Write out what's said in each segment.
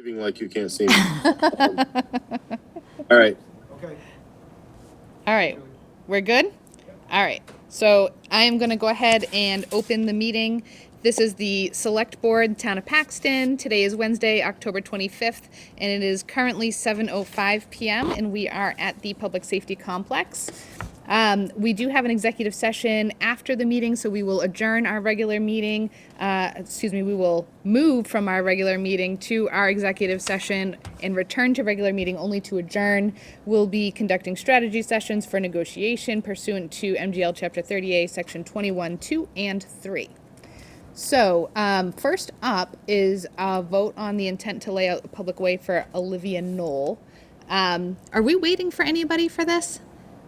Waving like you can't see me. All right. Okay. All right, we're good? All right, so I am going to go ahead and open the meeting. This is the Select Board, Town of Paxton. Today is Wednesday, October 25th, and it is currently 7:05 p.m., and we are at the Public Safety Complex. We do have an executive session after the meeting, so we will adjourn our regular meeting. We will move from our regular meeting to our executive session and return to regular meeting only to adjourn. We'll be conducting strategy sessions for negotiation pursuant to MGL Chapter 30A, Section 21, 2, and 3. So, first up is a vote on the intent to lay out a public way for Olivia Knoll. Are we waiting for anybody for this?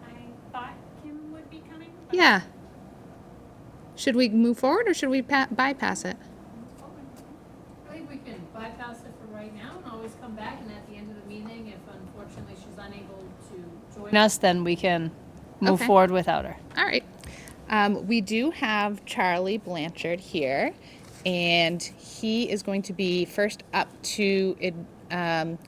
I thought Kim would be coming. Yeah. Should we move forward or should we bypass it? I think we can bypass it for right now and always come back, and at the end of the meeting, if unfortunately she's unable to join us, then we can move Okay. forward without her. All right. We do have Charlie Blanchard here, and he is going to be first up to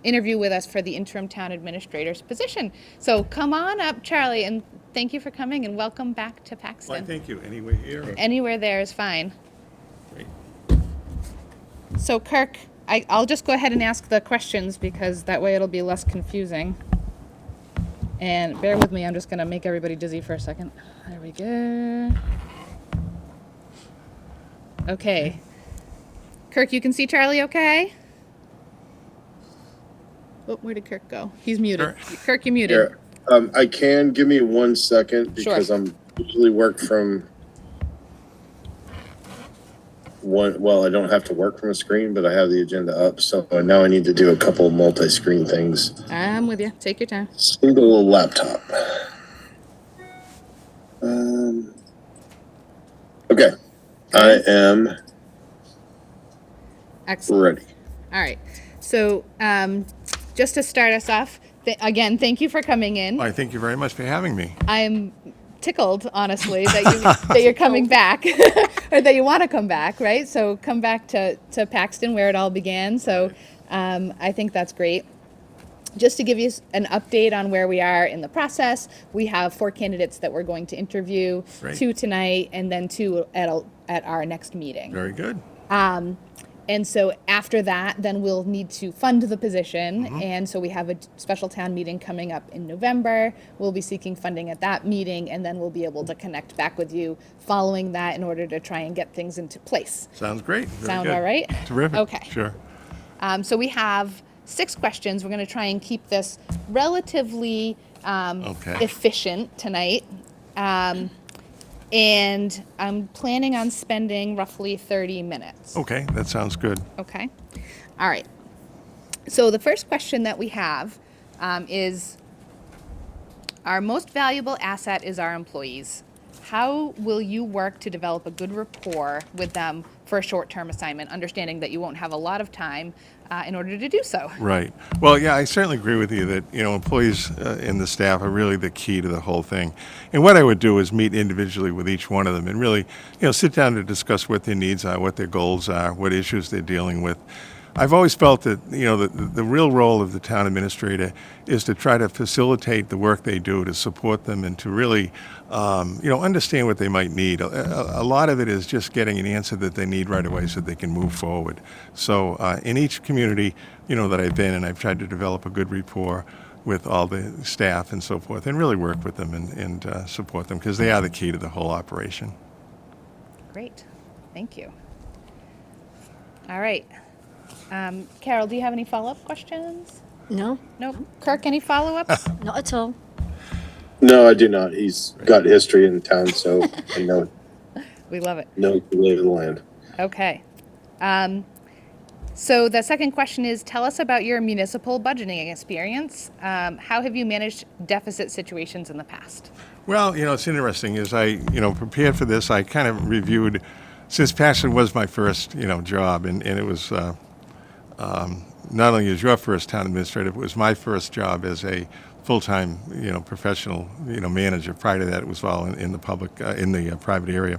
interview with us for the interim town administrator's position. So come on up, Charlie, and thank you for coming, and welcome back to Paxton. Why, thank you. Anywhere here? Anywhere there is fine. Great. So Kirk, I'll just go ahead and ask the questions because that way it'll be less confusing. And bear with me, I'm just going to make everybody dizzy for a second. There we go. Okay. Kirk, you can see Charlie okay? Oh, where did Kirk go? He's muted. Kirk, you're muted. Here. I can give me 1 second because Sure. I'm usually work from one. Well, I don't have to work from a screen, but I have the agenda up. So now I need to do a couple multi-screen things. I'm with you. Take your time. Single laptop. Okay. I am Excellent. ready. All right. So just to start us off, again, thank you for coming in. Why, thank you very much for having me. I am tickled, honestly, that you're coming back, or that you want to come back, right? So come back to Paxton, where it all began. So I think that's great. Just to give you an update on where we are in the process, we have 4 candidates that we're going to interview, Great. 2 tonight, and then 2 at our next meeting. Very good. And so after that, then we'll need to fund the position. And so we have a special town meeting coming up in November. We'll be seeking funding at that meeting, and then we'll be able to connect back with you following that in order to try and get things into place. Sounds great. Very Sound good. all right? Terrific. Okay. Sure. So we have 6 questions. We're going to try and keep this relatively Okay. efficient tonight. And I'm planning on spending roughly 30 minutes. Okay, that sounds good. Okay. All right. So the first question that we have is, our most valuable asset is our employees. How will you work to develop a good rapport with them for a short-term assignment, understanding that you won't have a lot of time in order to do so? Right. Well, yeah, I certainly agree with you that, employees and the staff are really the key to the whole thing. And what I would do is meet individually with each one of them and really, sit down to discuss what their needs are, what their goals are, what issues they're dealing with. I've always felt that, the real role of the town administrator is to try to facilitate the work they do, to support them, and to really, understand what they might need. A lot of it is just getting an answer that they need right away so they can move forward. So in each community, that I've been in, I've tried to develop a good rapport with all the staff and so forth, and really work with them and support them, because they are the key to the whole operation. Great. Thank you. All right. Carol, do you have any follow-up questions? No, Nope. Kirk, any follow-ups? not at all. No, I do not. He's got history in town, so I know We love it. the lay of the land. Okay. So the second question is, tell us about your municipal budgeting experience. How have you managed deficit situations in the past? Well, it's interesting. As I, prepared for this, I kind of reviewed, since Paxton was my first, job, and it was not only as your first town administrator, it was my first job as a full-time, professional, manager. Prior to that, it was all in the public, in the private area.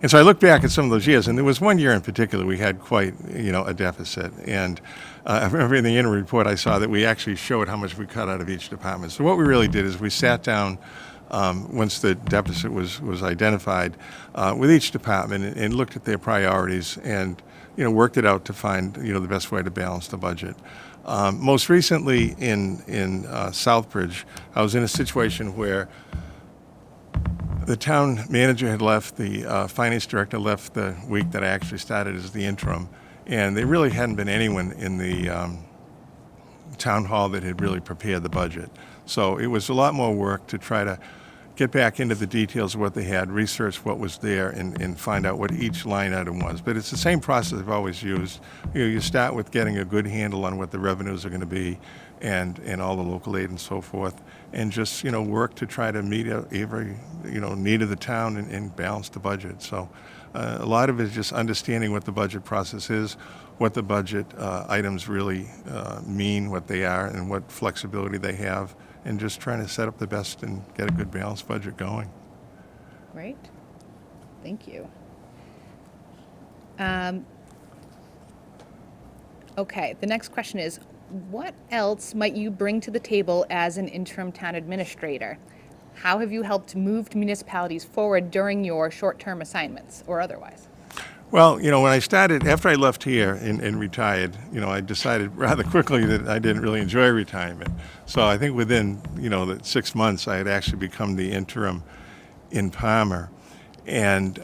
And so I look back at some of those years, and there was one year in particular we had quite, a deficit. And I remember in the interim report I saw that we actually showed how much we cut out of each department. So what we really did is we sat down once the deficit was identified with each department and looked at their priorities and worked it out to find the best way to balance the budget. Most recently in Southbridge, I was in a situation where the town manager had left, the finance director left the week that I actually started as the interim, and there really hadn't been anyone in the town hall that had really prepared the budget. So it was a lot more work to try to get back into the details of what they had, research what was there, and find out what each line item was. But it's the same process I've always used. You start with getting a good handle on what the revenues are going to be and all the local aid and so forth, and just, work to try to meet every, need of the town and balance the budget. So a lot of it is just understanding what the budget process is, what the budget items really mean, what they are, and what flexibility they have, and just trying to set up the best and get a good balanced budget going. Great. Thank you. Okay, the next question is, what else might you bring to the table as an interim town administrator? How have you helped move municipalities forward during your short-term assignments or otherwise? Well, when I started, after I left here and retired, I decided rather quickly that I didn't really enjoy retirement. So I think within, the 6 months, I had actually become the interim in Palmer. And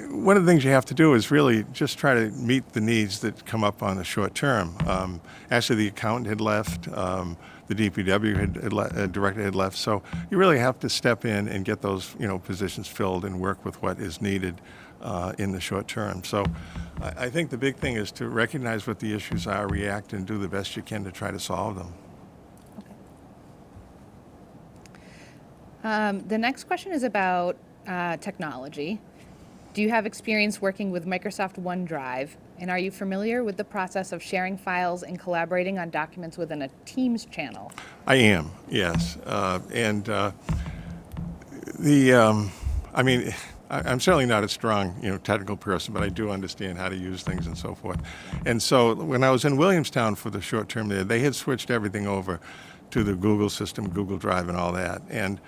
one of the things you have to do is really just try to meet the needs that come up on the short term. Actually, the accountant had left. The DPW director had left. So you really have to step in and get those, positions filled and work with what is needed in the short term. So I think the big thing is to recognize what the issues are, react, and do the best you can to try to solve them. Okay. The next question is about technology. Do you have experience working with Microsoft OneDrive? And are you familiar with the process of sharing files and collaborating on documents within a Teams channel? I am, yes. I'm certainly not a strong, technical person, but I do understand how to use things and so forth. And so when I was in Williamstown for the short term there, they had switched everything over to the Google system, Google Drive and all that. And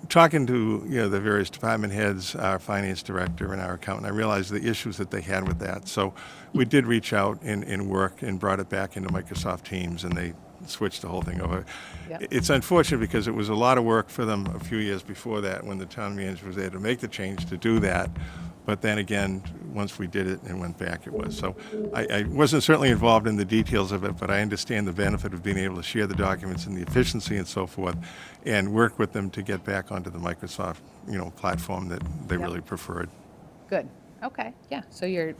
talking to, the various department heads, our finance director and our accountant, I realized the issues that they had with that. So we did reach out and work and brought it back into Microsoft Teams, and they switched the whole thing over. Yep. It's unfortunate because it was a lot of work for them a few years before that when the town manager was there to make the change to do that. But then again, once we did it and went back, it was. So I wasn't certainly involved in the details of it, but I understand the benefit of being able to share the documents and the efficiency and so forth, and work with them to get back onto the Microsoft, platform that they Yep. really preferred. Good. Okay. Yeah. So you're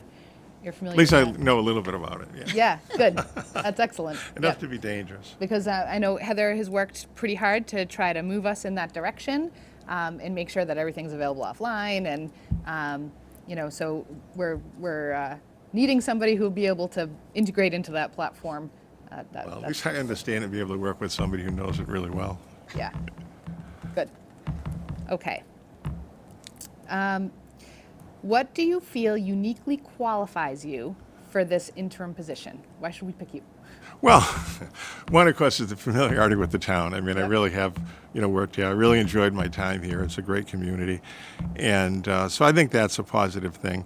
familiar. At least I with that. know a little bit about it. Yeah. Yeah. Good. That's excellent. Enough Yep. to be dangerous. Because I know Heather has worked pretty hard to try to move us in that direction and make sure that everything's available offline. And, so we're needing somebody who'll be able to integrate into that platform. Well, at least I understand and be able to work with somebody who knows it really well. Yeah. Good. Okay. What do you feel uniquely qualifies you for this interim position? Why should we pick you? Well, one, of course, is the familiarity with the town. I mean, I Yep. really have, worked here. I really enjoyed my time here. It's a great community. And so I think that's a positive thing.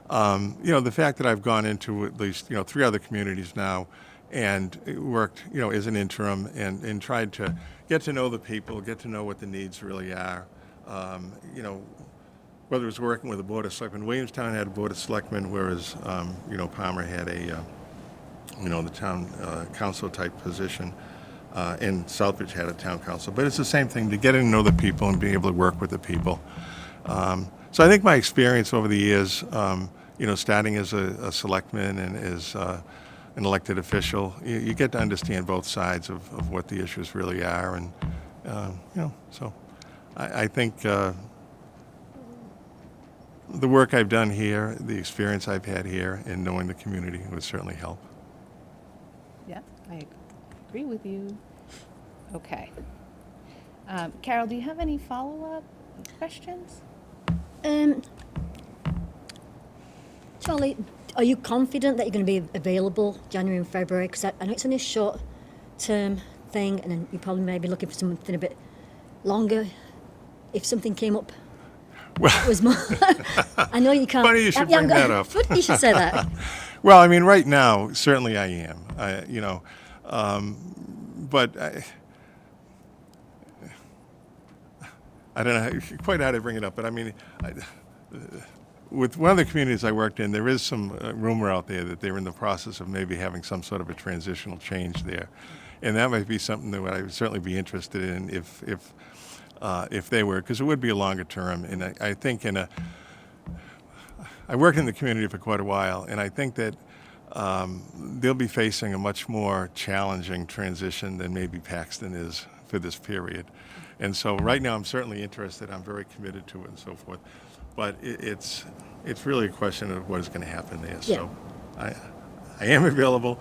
The fact that I've gone into at least, 3 other communities now and worked, as an interim and tried to get to know the people, get to know what the needs really are. Whether it was working with a board of selectmen, Williamstown had a board of selectmen, whereas, Palmer had a, the town council type position, and Southbridge had a town council. But it's the same thing, to get to know the people and be able to work with the people. So I think my experience over the years, starting as a selectman and as an elected official, you get to understand both sides of what the issues really are. And, so I think the work I've done here, the experience I've had here, and knowing the community would certainly help. Yeah, I agree with you. Okay. Carol, do you have any follow-up questions? Charlie, are you confident that you're going to be available January and February? Because I know it's only a short-term thing, and then you probably may be looking for something a bit longer. If something came up, Well, that was more. I know you can't. Funny you should bring that up. Funny you should say that. well, I mean, right now, certainly I am. But I don't know quite how to bring it up. But I mean, with one of the communities I worked in, there is some rumor out there that they're in the process of maybe having some sort of a transitional change there, and that might be something that I would certainly be interested in if they were, because it would be a longer term. And I think I worked in the community for quite a while, and I think that they'll be facing a much more challenging transition than maybe Paxton is for this period. And so right now I'm certainly interested. I'm very committed to it and so forth. But it's really a question of what is going to happen there. Yeah. So I am available.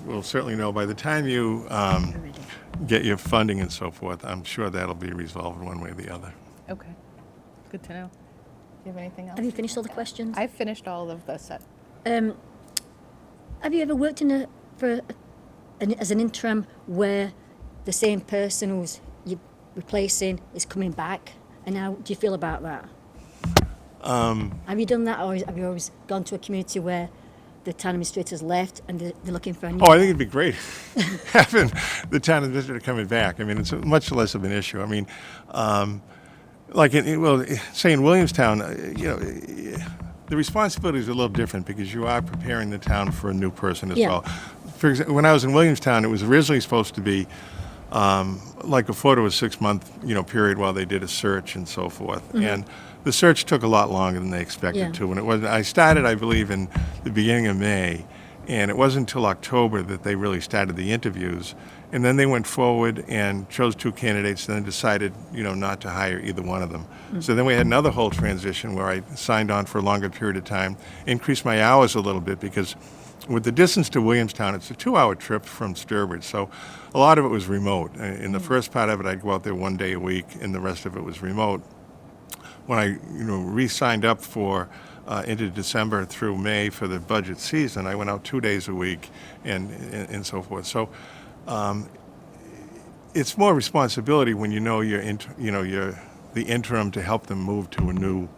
We'll certainly know by the time you get your funding and so forth. I'm sure that'll be resolved one way or the other. Okay. Good to know. Do you have anything else? Have you finished all the questions? I've finished all of the set. Have you ever worked as an interim where the same person who's you're replacing is coming back? And how do you feel about that? Have you done that, or have you always gone to a community where the town administrator's left and they're looking for a new? Oh, I think it'd be great having the town administrator coming back. I mean, it's much less of an issue. I mean, say in Williamstown, the responsibility is a little different because you are preparing the town for a new person as Yeah. well. For example, when I was in Williamstown, it was originally supposed to be like a 4 to a 6 month, period while they did a search and so forth. Mm-hmm. And the search took a lot longer than they expected Yeah. to. And it was I started, I believe, in the beginning of May, and it wasn't until October that they really started the interviews. And then they went forward and chose 2 candidates, and then decided, not to hire either one of them. So then we had another whole transition where I signed on for a longer period of time, increased my hours a little bit because with the distance to Williamstown, it's a 2-hour trip from Sturbridge. So a lot of it was remote. In the first part of it, I'd go out there 1 day a week, and the rest of it was remote. When I, re-signed up for into December through May for the budget season, I went out 2 days a week and so forth. So it's more responsibility when you're the interim to help them move to a new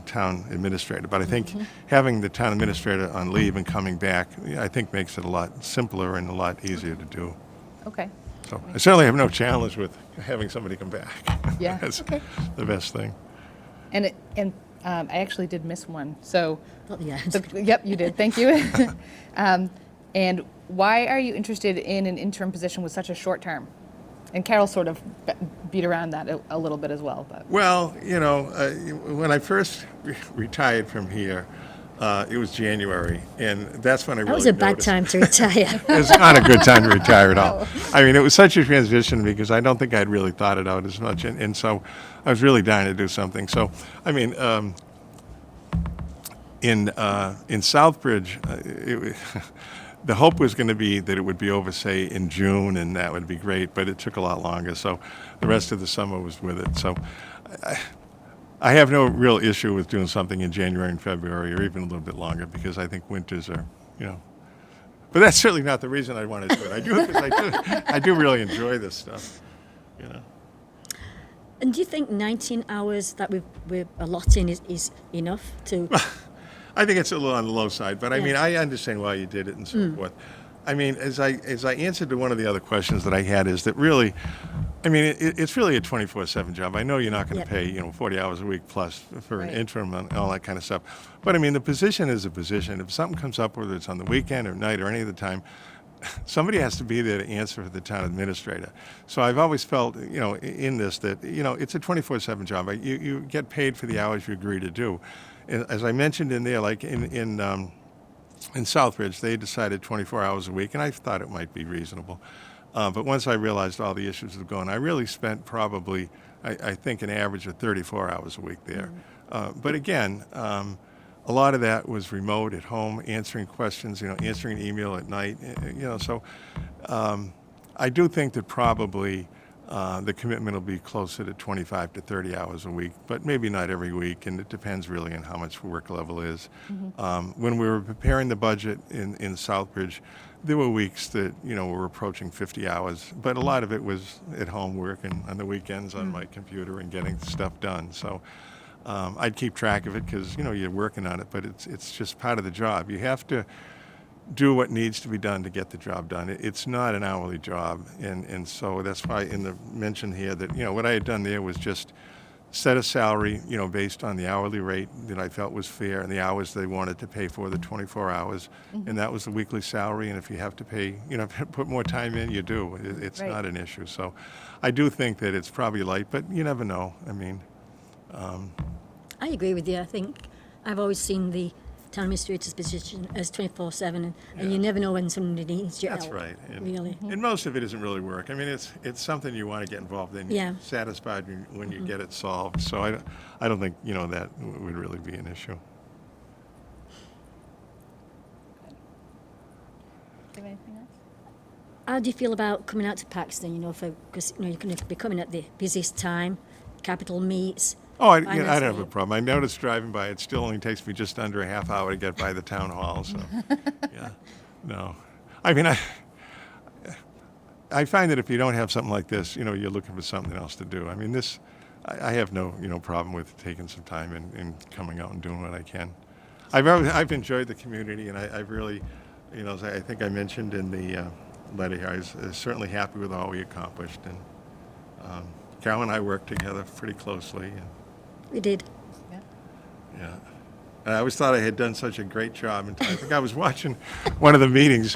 town administrator. But I think having the town administrator on leave and coming back, I think makes it a lot simpler and a lot easier to do. Okay. So I certainly have no challenge with having somebody come back. Yeah. That's Okay. the best thing. And I actually did miss one. So, Not the end. yep, you did. Thank you. And why are you interested in an interim position with such a short term? And Carol sort of beat around that a little bit as well. But Well, when I first retired from here, it was January, and that's when I really That was a bad noticed. time to retire. It's not a good time to retire at all. I mean, it was such a transition because I don't think I'd really thought it out as much, and so I was really dying to do something. So, I mean, in Southbridge, the hope was going to be that it would be over, say, in June, and that would be great, but it took a lot longer. So the rest of the summer was with it. So I have no real issue with doing something in January and February, or even a little bit longer, because I think winters are, But that's certainly not the reason I want to do it. I do it because I do really enjoy this stuff, And do you think 19 hours that we're allotting is enough to? I think it's a little on the low side, but I Yeah. mean, I understand why you did it and so forth. I mean, as I answered to one of the other questions that I had, is that really, I mean, it's really a 24/7 job. I know you're not going to Yep. pay, 40 hours a week plus for an Right. interim and all that kind of stuff. But I mean, the position is a position. If something comes up, whether it's on the weekend or night or any other time, somebody has to be there to answer for the town administrator. So I've always felt, in this that, it's a 24/7 job. You get paid for the hours you agree to do. As I mentioned in there, like in Southbridge, they decided 24 hours a week, and I thought it might be reasonable. But once I realized all the issues that were going, I really spent probably, I think, an average of 34 hours a week there. But again, a lot of that was remote at home, answering questions, answering an email at night, So I do think that probably the commitment will be closer to 25 to 30 hours a week, but maybe not every week, and it depends really on how much work level is. When we were preparing the budget in Southbridge, there were weeks that, were approaching 50 hours, but a lot of it was at home working on the weekends on my computer and getting stuff done. So I'd keep track of it because, you're working on it, but it's just part of the job. You have to do what needs to be done to get the job done. It's not an hourly job, and so that's why in the mention here that, what I had done there was just set a salary, based on the hourly rate that I felt was fair and the hours they wanted to pay for, the 24 hours, and that was the weekly salary, and if you have to pay, put more time in, you do. It's Right. not an issue. So I do think that it's probably light, but you never know. I mean, I agree with you. I think I've always seen the town administrator's position as 24/7, and you never know when somebody needs your that's help. right. And, Really. and most of it isn't really work. I mean, it's something you want to get involved in. Yeah. You're satisfied when you get it solved. So I don't think, that would really be an issue. Do you have anything else? How do you feel about coming out to Paxton? Because you're going to be coming at the busiest time, capital meets. Oh, I finance don't have a meet. problem. I noticed driving by, it still only takes me just under a half hour to get by the town hall, so, yeah, no. I mean, I find that if you don't have something like this, you're looking for something else to do. I mean, I have no, problem with taking some time and coming out and doing what I can. I've enjoyed the community, and I've really, as I think I mentioned in the letter here, I was certainly happy with all we accomplished, and Carol and I worked together pretty closely, and We did. yeah. And I always thought I had done such a great job. And I think I was watching one of the meetings,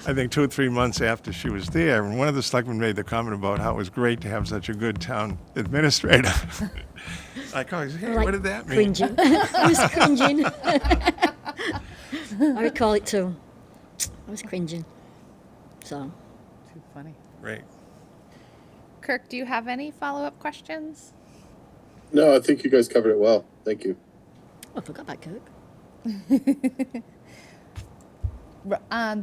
I think 2 or 3 months after she was there, and one of the selectmen made the comment about how it was great to have such a good town administrator. I always, hey, Like what did that mean? Cringing. I was cringing. I recall it too. I was cringing. So, Too funny. Great. Kirk, do you have any follow-up questions? No, I think you guys covered it well. Thank you. I forgot about Kirk.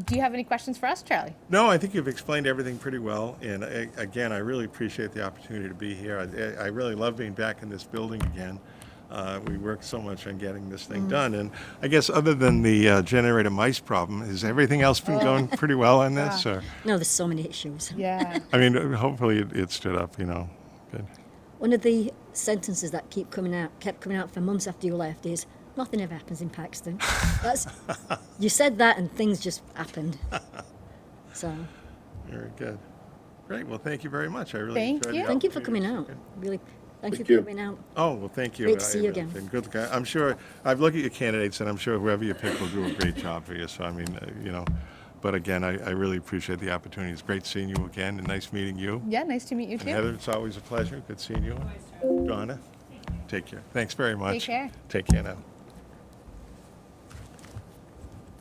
Do you have any questions for us, Charlie? No, I think you've explained everything pretty well. And again, I really appreciate the opportunity to be here. I really love being back in this building again. We worked so much on getting this thing done. And I guess other than the generator mice problem, has everything else been going pretty well on this? Or, No, there's so many issues. Yeah. I mean, hopefully it stood up, good. One of the sentences that kept coming out for months after you left is, nothing ever happens in Paxton. You said that and things just happened. So, Very good. Great. Well, thank you very much. I really Thank enjoyed you. the thank you for coming opportunity. out. Really, thank you Thank for you. coming out. Oh, well, thank you. Great to see you again. Been good. I'm sure, I've looked at your candidates, and I'm sure whoever you pick will do a great job for you. So, I mean, but again, I really appreciate the opportunity. It's great seeing you again, and nice meeting you. Yeah, nice to meet you And too. Heather, it's always a pleasure. Good seeing you. Donna, take care. Thanks very much. Take care. Take care now.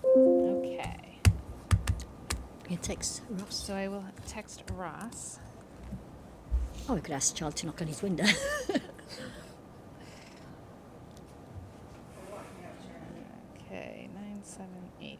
Okay. You text Ross. So I will text Ross. Oh, we could ask Charlie to knock on his window. Okay, 978.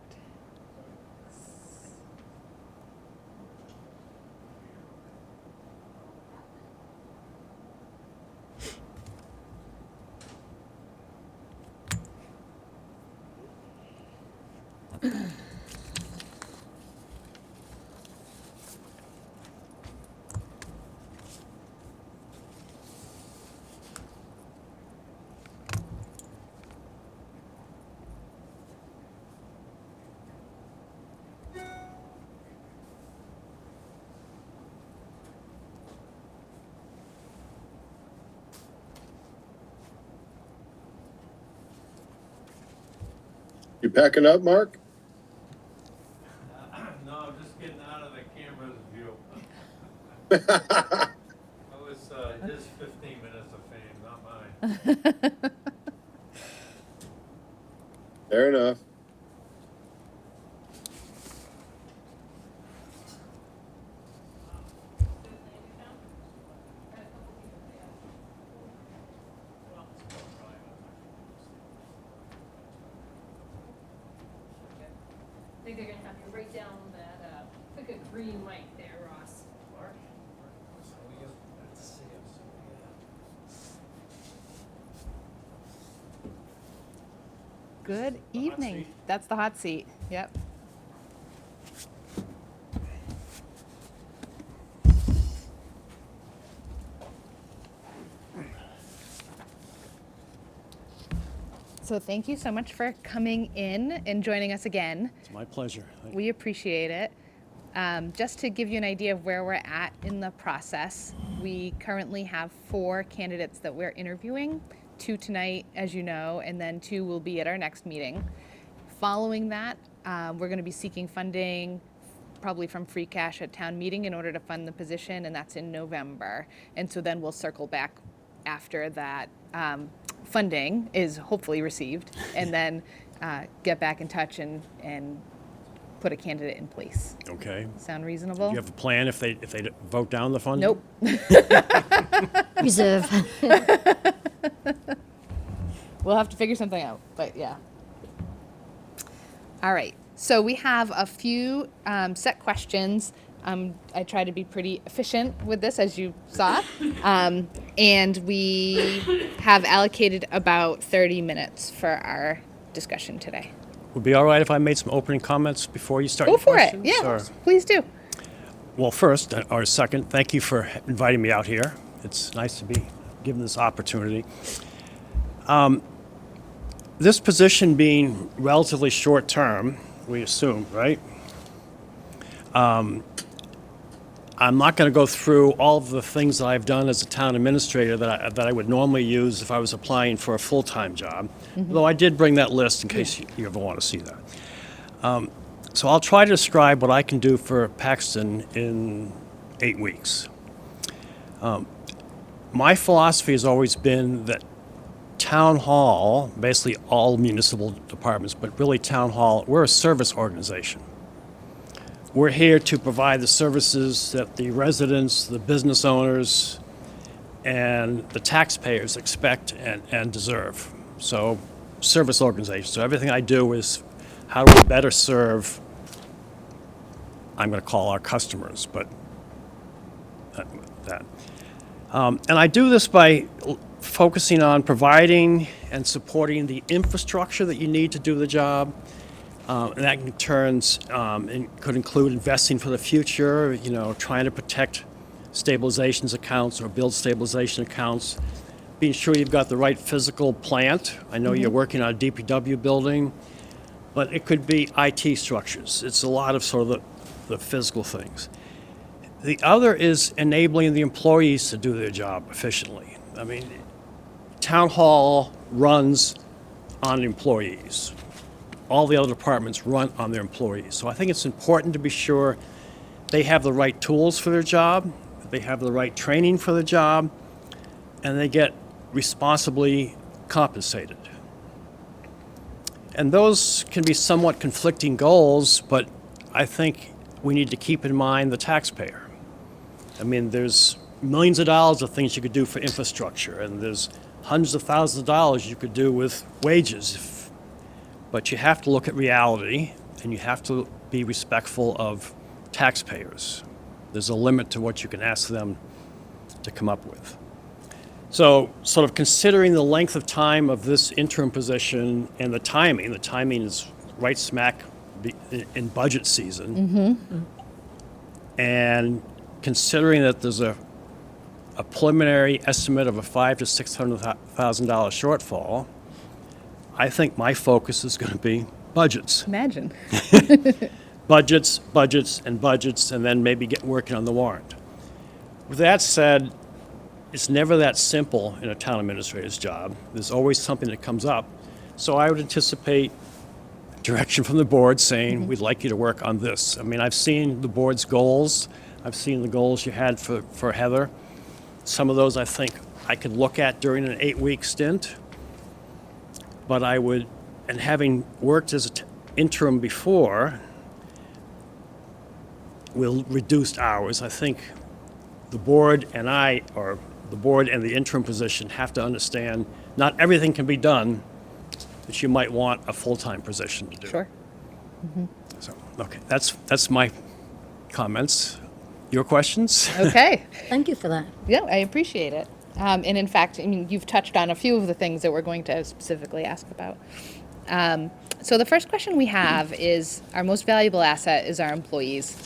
You packing up, Mark? No, I'm just getting out of the camera's view. That was his 15 minutes of fame, not mine. Fair enough. I think they're gonna have you write down that, pick a green light there, Ross. So we just Good evening. That's the hot seat. Yep. So thank you so much for coming in and joining us again. It's my pleasure. We appreciate it. Just to give you an idea of where we're at in the process, we currently have 4 candidates that we're interviewing, 2 tonight, as you know, and then 2 will be at our next meeting. Following that, we're going to be seeking funding probably from free cash at town meeting in order to fund the position, and that's in November. And so then we'll circle back after that funding is hopefully received, and then get back in touch and put a candidate in place. Okay. Sound reasonable? Do you have a plan if they vote down the funding? Nope. Reserve. We'll have to figure something out, but yeah. All right. So we have a few set questions. I try to be pretty efficient with this, as you saw. And we have allocated about 30 minutes for our discussion today. Would it be all right if I made some opening comments before you start Go your for it. questions? Yeah, Or- please do. Well, first, or second, thank you for inviting me out here. It's nice to be given this opportunity. This position being relatively short-term, we assume, right? I'm not going to go through all of the things that I've done as a town administrator that I would normally use if I was applying for a full-time job, though I did bring that list in case you ever want to see that. So I'll try to describe what I can do for Paxton in 8 weeks. My philosophy has always been that town hall, basically all municipal departments, but really town hall, we're a service organization. We're here to provide the services that the residents, the business owners, and the taxpayers expect and deserve. So, service organization. So everything I do is how do we better serve, I'm going to call our customers, but that. And I do this by focusing on providing and supporting the infrastructure that you need to do the job. And that in turns could include investing for the future, trying to protect stabilizations accounts or build stabilization accounts, being sure you've got the right physical plant. I know you're working on a DPW building, but it could be IT structures. It's a lot of sort of the physical things. The other is enabling the employees to do their job efficiently. I mean, town hall runs on employees. All the other departments run on their employees. So I think it's important to be sure they have the right tools for their job, they have the right training for the job, and they get responsibly compensated. And those can be somewhat conflicting goals, but I think we need to keep in mind the taxpayer. I mean, there's millions of dollars of things you could do for infrastructure, and there's hundreds of thousands of dollars you could do with wages. But you have to look at reality, and you have to be respectful of taxpayers. There's a limit to what you can ask them to come up with. So, sort of considering the length of time of this interim position and the timing is right smack in budget season. And considering that there's a preliminary estimate of a $500,000 to $600,000 shortfall, I think my focus is going to be budgets. Imagine. Budgets, and then maybe get working on the warrant. With that said, it's never that simple in a town administrator's job. There's always something that comes up. So I would anticipate direction from the board saying, we'd like you to work on this. I mean, I've seen the board's goals. I've seen the goals you had for Heather. Some of those I think I could look at during an 8-week stint. But I would, and having worked as an interim before, with reduced hours, I think the board and the board and the interim position have to understand not everything can be done that you might want a full-time position to do. Sure. So, okay, that's my comments. Your questions? Okay. Thank you for that. Yeah, I appreciate it. And in fact, I mean, you've touched on a few of the things that we're going to specifically ask about. So the first question we have is, our most valuable asset is our employees.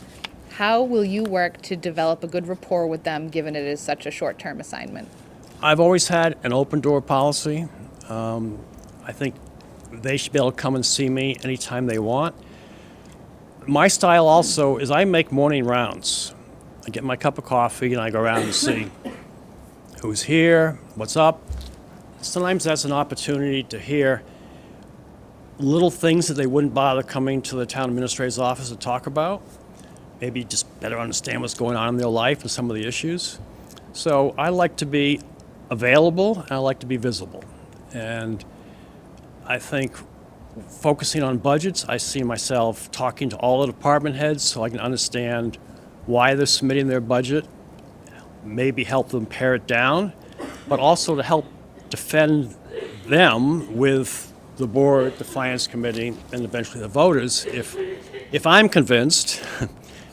How will you work to develop a good rapport with them, given it is such a short-term assignment? I've always had an open door policy. I think they should be able to come and see me anytime they want. My style also is I make morning rounds. I get my cup of coffee and I go around and see who's here, what's up. Sometimes that's an opportunity to hear little things that they wouldn't bother coming to the town administrator's office to talk about. Maybe just better understand what's going on in their life and some of the issues. So I like to be available and I like to be visible. And I think focusing on budgets, I see myself talking to all the department heads so I can understand why they're submitting their budget, maybe help them pare it down, but also to help defend them with the board, the finance committee, and eventually the voters. If I'm convinced,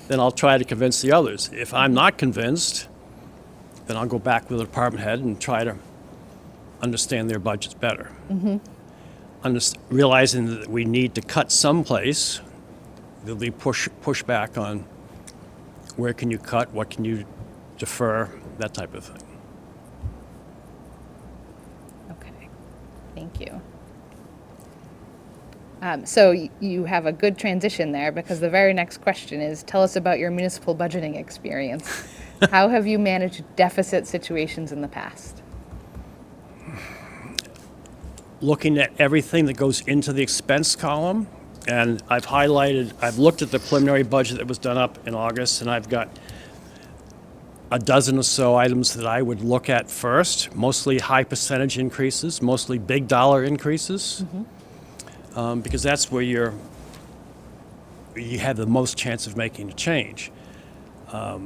then I'll try to convince the others. If I'm not convinced, then I'll go back with the department head and try to understand their budgets better. Realizing that we need to cut someplace, there'll be pushback on where can you cut, what can you defer, that type of thing. Okay, thank you. So you have a good transition there, because the very next question is, tell us about your municipal budgeting experience. How have you managed deficit situations in the past? Looking at everything that goes into the expense column, and I've looked at the preliminary budget that was done up in August, and I've got a dozen or so items that I would look at first, mostly high percentage increases, mostly big dollar increases. Because that's where you have the most chance of making a change. A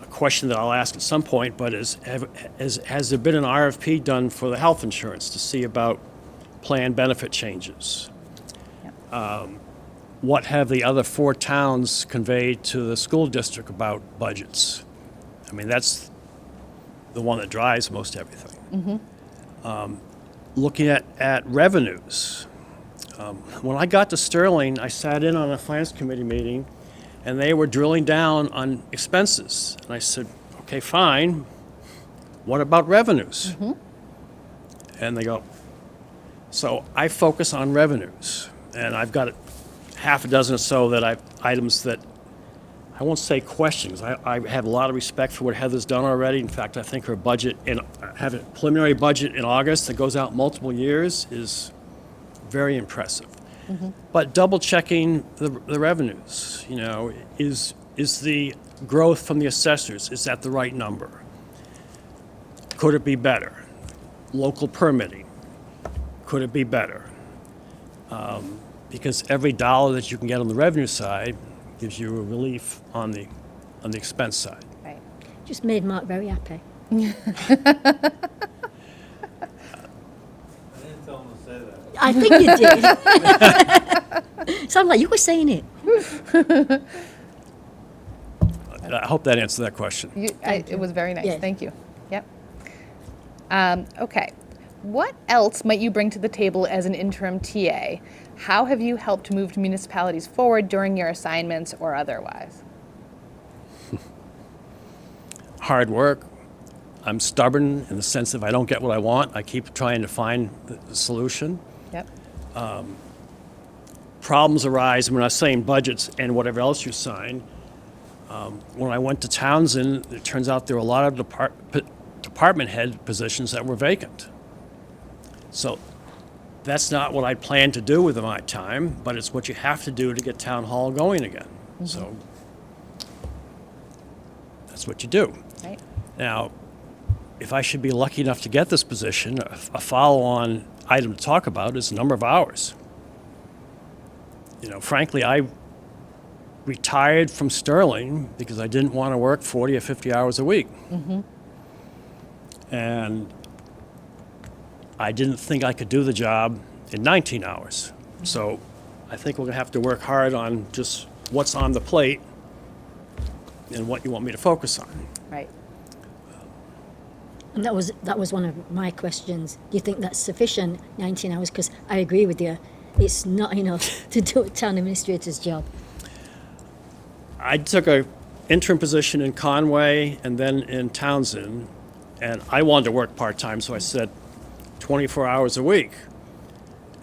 question that I'll ask at some point, but has there been an RFP done for the health insurance to see about plan benefit changes? Yep. What have the other 4 towns conveyed to the school district about budgets? I mean, that's the one that drives most everything. Looking at revenues. When I got to Sterling, I sat in on a finance committee meeting, and they were drilling down on expenses. And I said, okay, fine. What about revenues? And they go, so I focus on revenues. And I've got half a dozen or so items that I won't say questions. I have a lot of respect for what Heather's done already. In fact, I think her budget, having a preliminary budget in August that goes out multiple years is very impressive. But double checking the revenues, is the growth from the assessors, is that the right number? Could it be better? Local permitting, could it be better? Because every dollar that you can get on the revenue side gives you a relief on the expense side. Right. Just made Mark very happy. I didn't tell him to say that. I think you did. Sounded like you were saying it. I hope that answered that question. It was very nice, Yes. thank you. Yep. Okay. What else might you bring to the table as an interim TA? How have you helped move municipalities forward during your assignments or otherwise? Hard work. I'm stubborn in the sense if I don't get what I want, I keep trying to find the solution. Yep. Problems arise when I sign budgets and whatever else you sign. When I went to Townsend, it turns out there were a lot of department head positions that were vacant. So that's not what I planned to do with my time, but it's what you have to do to get town hall going again. So that's what you do. Right. Now, if I should be lucky enough to get this position, a follow-on item to talk about is the number of hours. Frankly, I retired from Sterling because I didn't want to work 40 or 50 hours a week. And I didn't think I could do the job in 19 hours. So I think we're going to have to work hard on just what's on the plate and what you want me to focus on. Right. And that was one of my questions. Do you think that's sufficient, 19 hours? Because I agree with you. It's not enough to do a town administrator's job. I took a interim position in Conway and then in Townsend, and I wanted to work part-time, so I said 24 hours a week.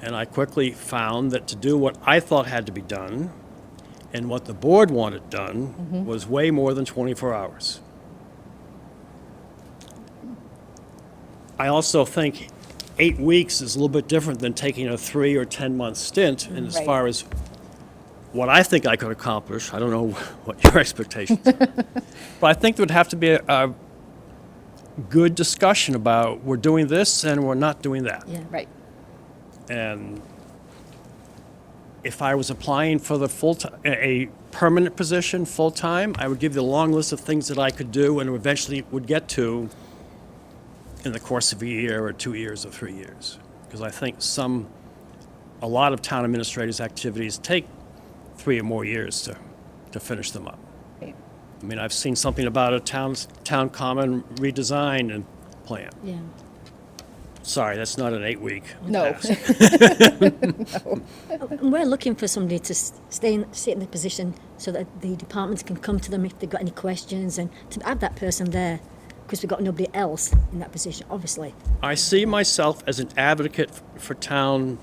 And I quickly found that to do what I thought had to be done and what the board wanted done was way more than 24 hours. I also think 8 weeks is a little bit different than taking a 3 or 10-month stint. And as Right. far as what I think I could accomplish, I don't know what your expectations are. But I think there would have to be a good discussion about we're doing this and we're not doing that. Yeah. Right. And if I was applying for the a permanent position full-time, I would give you a long list of things that I could do and eventually would get to in the course of a year or 2 years or 3 years. Because I think a lot of town administrators' activities take 3 or more years to finish them up. Right. I mean, I've seen something about a town common redesign and plan. Yeah. Sorry, that's not an 8-week No. task. And we're looking for somebody to sit in the position so that the departments can come to them if they've got any questions, and to have that person there, because we've got nobody else in that position, obviously. I see myself as an advocate for town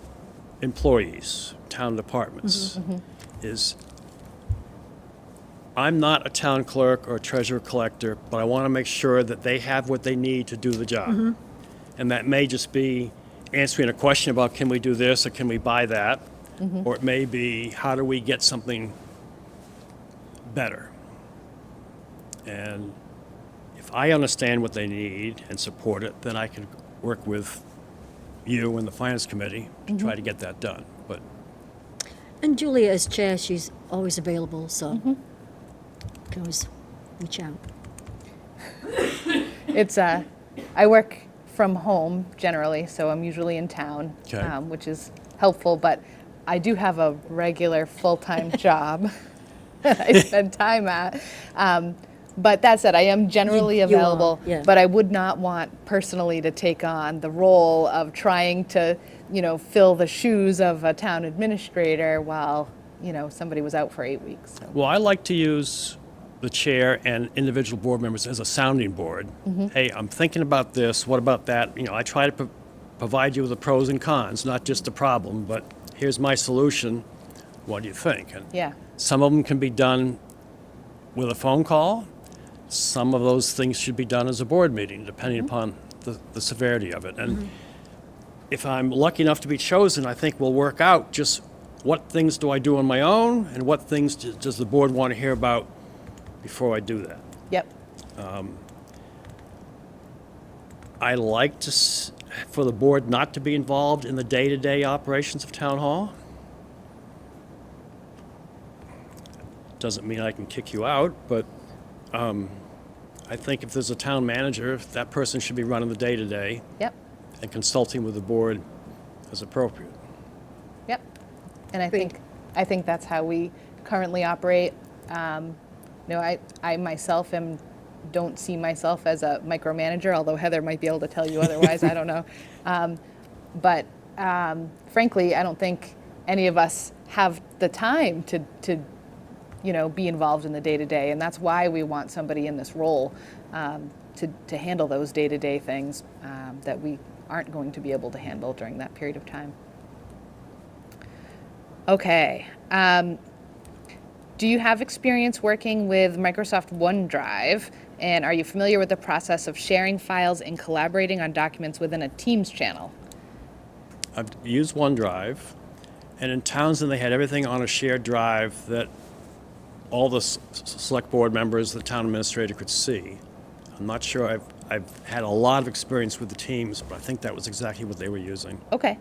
employees, town departments. I'm not a town clerk or a treasurer collector, but I want to make sure that they have what they need to do the job. And that may just be answering a question about can we do this or can we buy that? Or it may be how do we get something better? And if I understand what they need and support it, then I can work with you and the finance committee to try to get that done. But And Julia, as chair, she's always available, so you can always reach out. It's I work from home generally, so I'm usually in town, Okay. which is helpful. But I do have a regular full-time job that I spend time at. But that said, I am generally You are, available. yeah. But I would not want personally to take on the role of trying to, fill the shoes of a town administrator while, somebody was out for 8 weeks. So. well, I like to use the chair and individual board members as a sounding board. Hey, I'm thinking about this. What about that? I try to provide you with the pros and cons, not just the problem, but here's my solution. What do you think? And Yeah. some of them can be done with a phone call. Some of those things should be done as a board meeting, depending upon the severity of it. And if I'm lucky enough to be chosen, I think we'll work out just what things do I do on my own and what things does the board want to hear about before I do that. Yep. I like for the board not to be involved in the day-to-day operations of town hall. Doesn't mean I can kick you out, but I think if there's a town manager, that person should be running the day-to-day Yep. and consulting with the board as appropriate. Yep. And I think that's how we currently operate. I myself don't see myself as a micromanager, although Heather might be able to tell you otherwise. I don't know. But frankly, I don't think any of us have the time to be involved in the day-to-day, and that's why we want somebody in this role to handle those day-to-day things that we aren't going to be able to handle during that period of time. Okay. Do you have experience working with Microsoft OneDrive, and are you familiar with the process of sharing files and collaborating on documents within a Teams channel? I've used OneDrive, and in Townsend they had everything on a shared drive that all the select board members, the town administrator could see. I'm not sure I've had a lot of experience with the Teams, but I think that was exactly what they were using. Okay.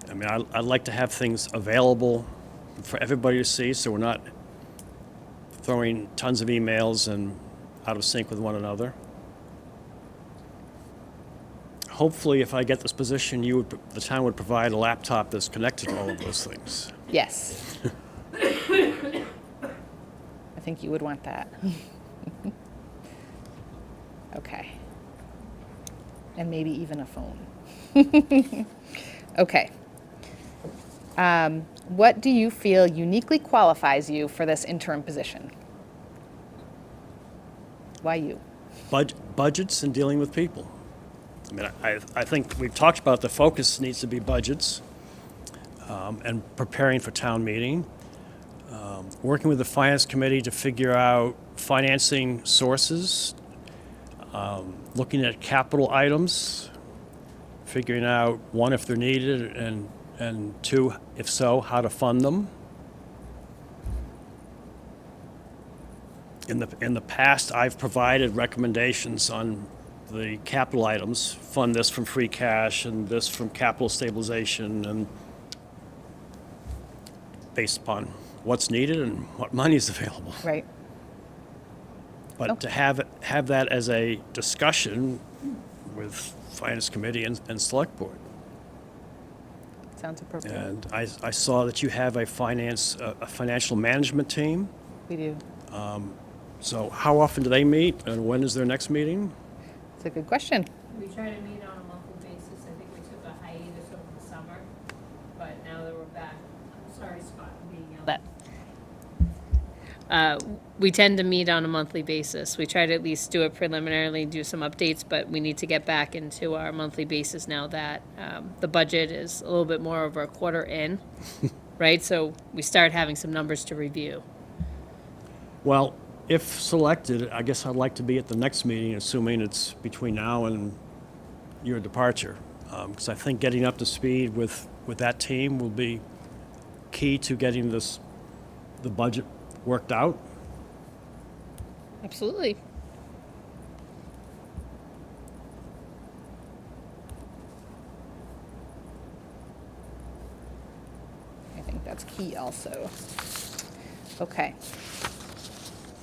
I mean, I'd like to have things available for everybody to see, so we're not throwing tons of emails and out of sync with one another. Hopefully, if I get this position, the town would provide a laptop that's connected to all of those things. Yes. I think you would want that. Okay. And maybe even a phone. Okay. What do you feel uniquely qualifies you for this interim position? Why you? Budgets and dealing with people. I mean, I think we've talked about the focus needs to be budgets and preparing for town meeting. Working with the finance committee to figure out financing sources, looking at capital items, figuring out, one, if they're needed, and two, if so, how to fund them. In the past, I've provided recommendations on the capital items, fund this from free cash and this from capital stabilization, and based upon what's needed and what money is available. Right. But to have that as a discussion with finance committee and select board. Sounds appropriate. And I saw that you have a financial management team. We do. So how often do they meet, and when is their next meeting? It's a good question. We try to meet on a monthly basis. I think we took a hiatus over the summer, but now that we're back, I'm sorry, Scott, I'm being yelled at. We tend to meet on a monthly basis. We try to at least do it preliminarily, do some updates, but we need to get back into our monthly basis now that the budget is a little bit more over a quarter in, right? So we start having some numbers to review. Well, if selected, I guess I'd like to be at the next meeting, assuming it's between now and your departure. Because I think getting up to speed with that team will be key to getting the budget worked out. Absolutely. I think that's key also. Okay.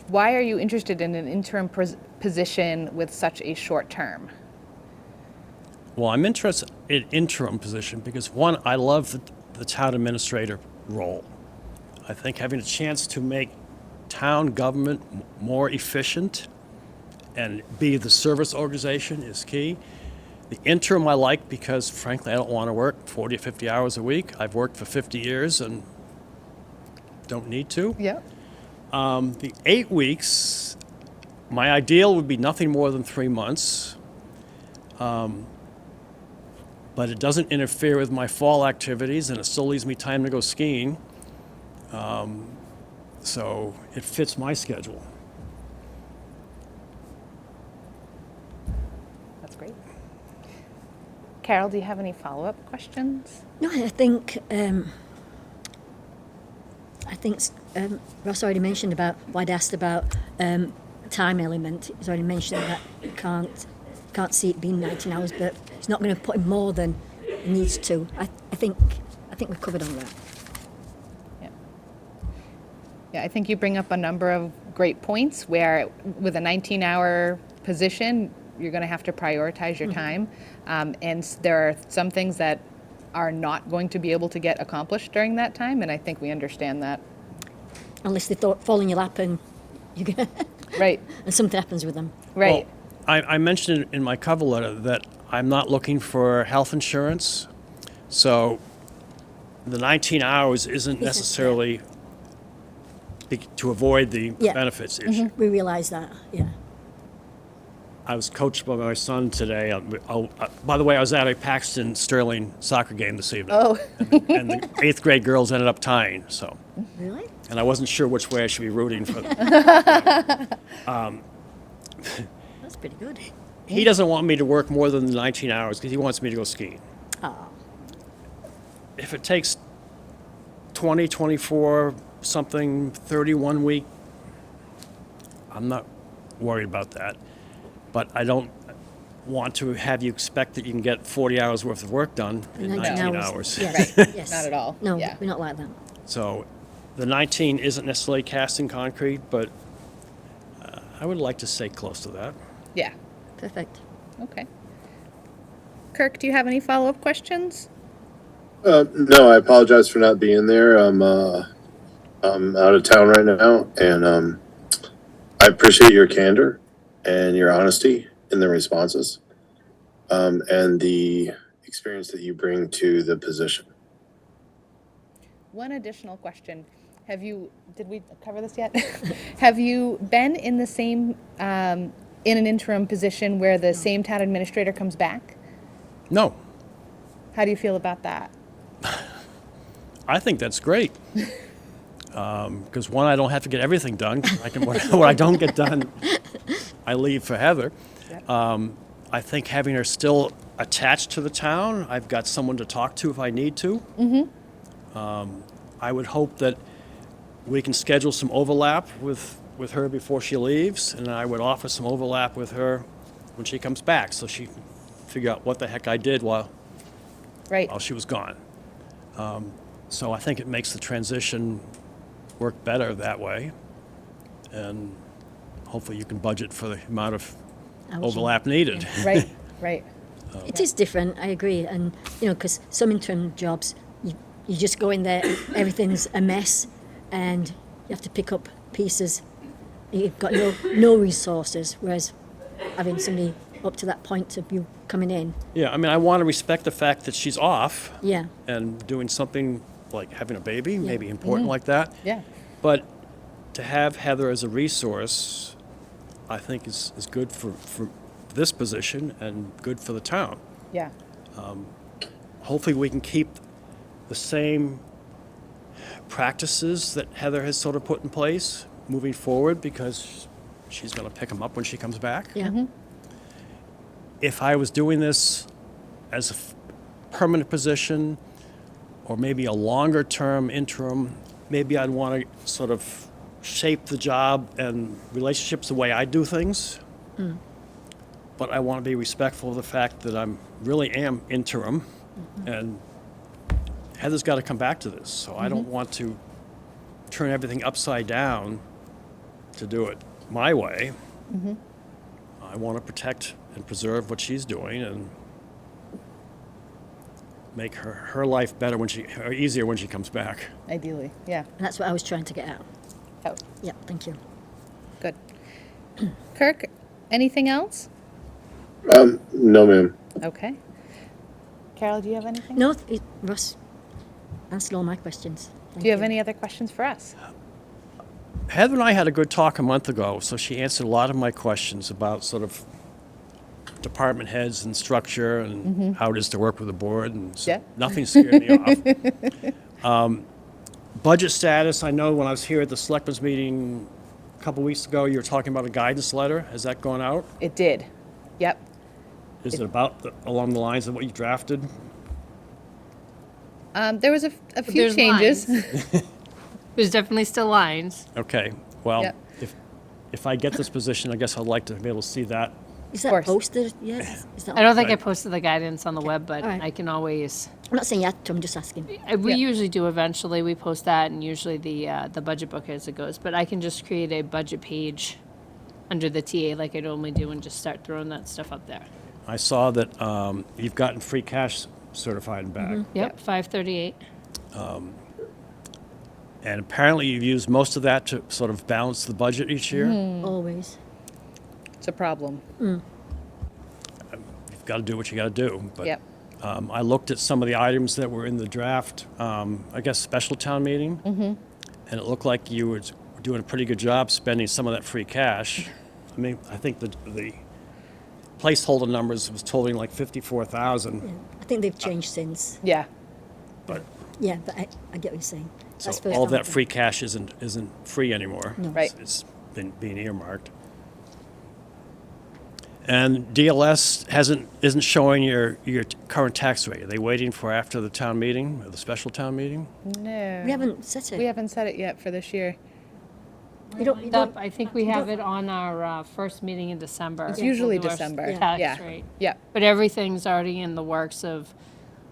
Why are you interested in an interim position with such a short term? Well, I'm interested in interim position because, one, I love the town administrator role. I think having a chance to make town government more efficient and be the service organization is key. The interim I like because, frankly, I don't want to work 40 or 50 hours a week. I've worked for 50 years and don't need to. Yep. The 8 weeks, my ideal would be nothing more than 3 months. But it doesn't interfere with my fall activities, and it still leaves me time to go skiing. So it fits my schedule. That's great. Carol, do you have any follow-up questions? No, I think Ross already mentioned about what I asked about time element. He's already mentioned that you can't see it being 19 hours, but he's not going to put in more than he needs to. I think we've covered all that. Yeah, I think you bring up a number of great points where with a 19-hour position, you're going to have to prioritize your time. And there are some things that are not going to be able to get accomplished during that time, and I think we understand that. Unless they fall in your lap and you're gonna Right, and something happens with them. right. Well, I mentioned in my cover letter that I'm not looking for health insurance, so the 19 hours isn't necessarily to avoid the Yeah. benefits issue. We realise that, yeah. I was coached by my son today. By the way, I was at a Paxton Sterling soccer game this evening. Oh. And the 8th grade girls ended up tying, so. Really? And I wasn't sure which way I should be rooting for. That's pretty good. He doesn't want me to work more than the 19 hours because he wants me to go skiing. Oh, If it takes 20, 24, something, 31 week, I'm not worried about that. But I don't want to have you expect that you can get 40 hours worth of work done in 19 hours. Yes, Right. yes. Not at all. No, Yeah. we're not like that. So the 19 isn't necessarily cast in concrete, but I would like to stay close to that. Yeah, Perfect. okay. Kirk, do you have any follow-up questions? No, I apologize for not being there. I'm out of town right now, and I appreciate your candor and your honesty. in the responses, and the experience that you bring to the position. One additional question. Did we cover this yet? Have you been in the same, in an interim position where the same town administrator comes back? No, How do you feel about that? I think that's great. Because one, I don't have to get everything done. I can, what I don't get done, I leave for Heather. I think having her still attached to the town, I've got someone to talk to if I need to. I would hope that we can schedule some overlap with her before she leaves, and I would offer some overlap with her when she comes back, so she can figure out what the heck I did while Right. she was gone. So I think it makes the transition work better that way, and hopefully you can budget for the amount of overlap needed. Right, right. It is different, I agree. And, because some interim jobs, you just go in there, everything's a mess, and you have to pick up pieces. You've got no resources, whereas having somebody up to that point of you coming in, Yeah, I mean, I want to respect the fact that she's off yeah. and doing something like having a baby, maybe important like that. Yeah. But to have Heather as a resource, I think is good for this position and good for the town. Yeah. Hopefully we can keep the same practices that Heather has sort of put in place moving forward, because she's going to pick them up when she comes back. Yeah. If I was doing this as a permanent position, or maybe a longer term interim, maybe I'd want to sort of shape the job and relationships the way I do things. But I want to be respectful of the fact that I'm really am interim, and Heather's got to come back to this. So I don't want to turn everything upside down to do it my way. I want to protect and preserve what she's doing and make her life better or easier when she comes back. Ideally, yeah. And that's what I was trying to get at. Oh, Yeah, thank you. good. Kirk, anything else? No, ma'am. Okay. Carol, do you have anything? No, Russ answered all my questions. Thank Do you have any other questions for us? Heather and I had a good talk a month ago, so she answered a lot of my questions about sort of department heads and structure and how it is to work with the board, and so Yeah. nothing scared me off. Budget status, I know when I was here at the selectmen's meeting a couple weeks ago, you were talking about a guidance letter. Has that gone out? It did. Yep. Is it about along the lines of what you drafted? There was a few There's changes. lines. There's definitely still lines. Okay, well, Yep. if I get this position, I guess I'd like to be able to see that. Is that course. posted yet? Is that I don't think I Right. posted the guidance on the web, but All right. I can always. I'm not saying you have to, I'm just asking. We Yeah. usually do eventually. We post that, and usually the budget book as it goes. But I can just create a budget page under the TA like I normally do, and just start throwing that stuff up there. I saw that you've gotten free cash certified and back. Yep, 538. And apparently you've used most of that to sort of balance the budget each year. Always. It's a problem. You've got to do what you got to do. But Yep. I looked at some of the items that were in the draft, I guess, special town meeting. And it looked like you were doing a pretty good job spending some of that free cash. I mean, I think the placeholder numbers was totaling like 54,000. Yeah. I think they've changed since. Yeah. But Yeah, but I get what you're saying. so That's first all of time that free cash isn't free anymore. No. Right. It's been being earmarked. And DLS isn't showing your current tax rate. Are they waiting for after the town meeting, or the special town meeting? No. We haven't set it. We haven't set it yet for this year. You don't, I think we have it on our first meeting in December. It's usually We'll do our December. Yeah. Tax Yeah. rate. Yeah. But everything's already in the works of,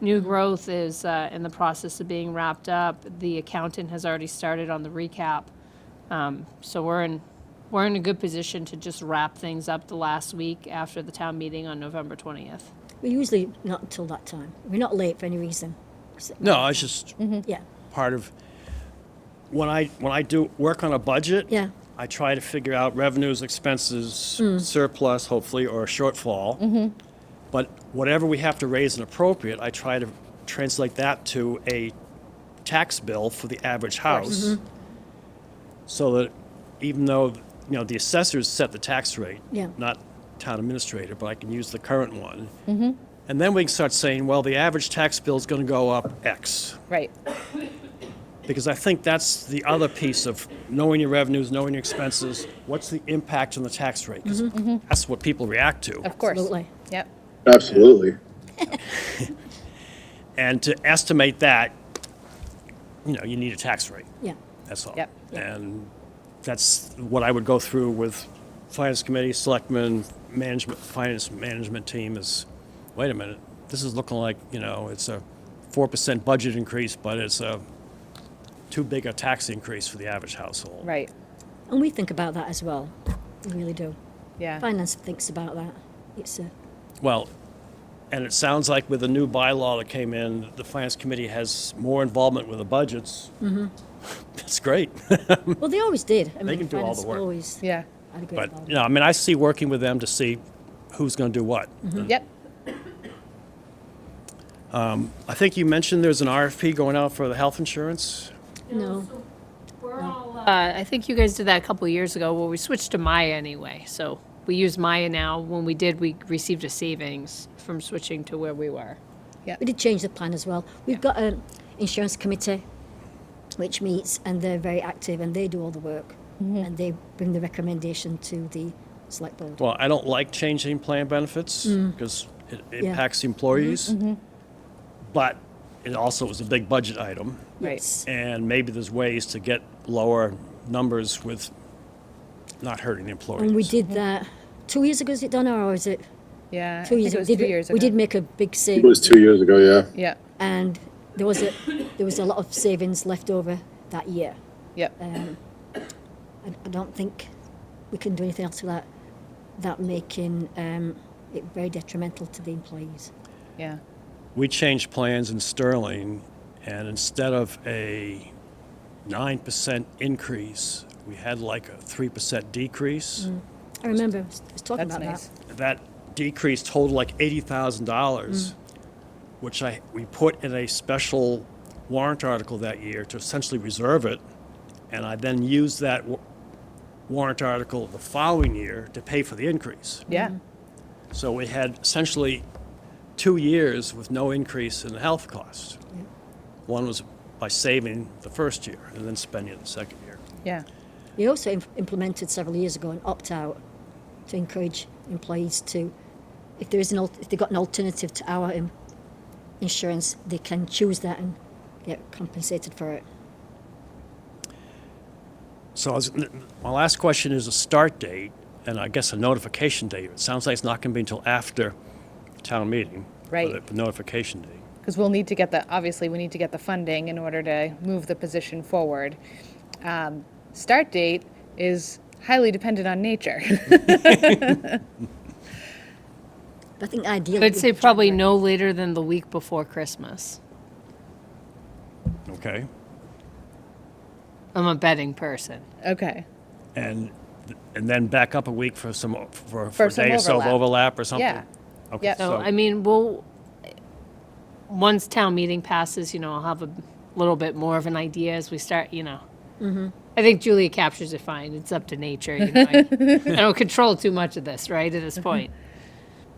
new growth is in the process of being wrapped up. The accountant has already started on the recap. So we're in a good position to just wrap things up the last week after the town meeting on November 20th. we're usually not until that time. We're not late for any reason. No, it's just Yeah, part of when I do work on a budget. yeah, I try to figure out revenues, expenses, surplus, hopefully, or a shortfall. But whatever we have to raise and appropriate, I try to translate that to a tax bill for the average house. So that even though, the assessors set the tax rate, Yeah. not town administrator, but I can use the current one. And then we can start saying, well, the average tax bill is going to go up X. Right. Because I think that's the other piece of knowing your revenues, knowing your expenses, what's the impact on the tax rate? 'Cause that's what people react to. Of course. Absolutely. Yep. Absolutely. And to estimate that, you need a tax rate. Yeah. That's all. Yep. And that's what I would go through with finance committee, selectmen, finance management team is, wait a minute, this is looking like, it's a 4% budget increase, but it's a too big a tax increase for the average household. Right. And we think about that as well. We really do. Yeah. Finance thinks about that. It's a, Well, and it sounds like with the new bylaw that came in, the finance committee has more involvement with the budgets. That's great. well, they always did. I mean, can do all the finance work. always Yeah. had a great But, involvement. I see working with them to see who's going to do what. Yep. I think you mentioned there's an RFP going out for the health insurance. No. I think you guys did that a couple of years ago. Well, we switched to Maya anyway, so we use Maya now. When we did, we received a savings from switching to where we were. We did change the plan as well. We've got an insurance committee which meets and they're very active and they do all the work and they bring the recommendation to the select board. Well, I don't like changing plan benefits because it impacts the employees. But it also is a big budget item. Right. Yes. And maybe there's ways to get lower numbers with not hurting the employees. And we did that 2 years ago, is it done, or is it Yeah. 2 years I ago? think it was 2 years ago. We did make a big It saving, was 2 years ago, yeah. Yeah. and there was a lot of savings left over that year. Yep. I don't think we can do anything else with that making it very detrimental to the employees. Yeah. We changed plans in Sterling, and instead of a 9% increase, we had like a 3% decrease. I remember I was talking That's about nice. That decrease totaled like $80,000, which we put in a special warrant article that year to essentially reserve it, and I then used that warrant article the following year to pay for the increase. Yeah. So we had essentially 2 years with no increase in the health costs. One was by saving the first year and then spending it the second year. Yeah. We also implemented several years ago an opt-out to encourage employees to, if they've got an alternative to our insurance, they can choose that and get compensated for it. So my last question is a start date and I guess a notification date. It sounds like it's not going to be until after town meeting. Right. For the notification date. Because we'll need to get obviously we need to get the funding in order to move the position forward. Start date is highly dependent on nature. I think ideally. I'd say probably no later than the week before Christmas. Okay. I'm a betting person. Okay. And then back up a week for some for For some days of overlap. overlap or something. Yeah. Okay. Yep. So, I mean, once town meeting passes, I'll have a little bit more of an idea as we start, I think Julia captures it fine. It's up to nature, I don't control too much of this, right, at this point.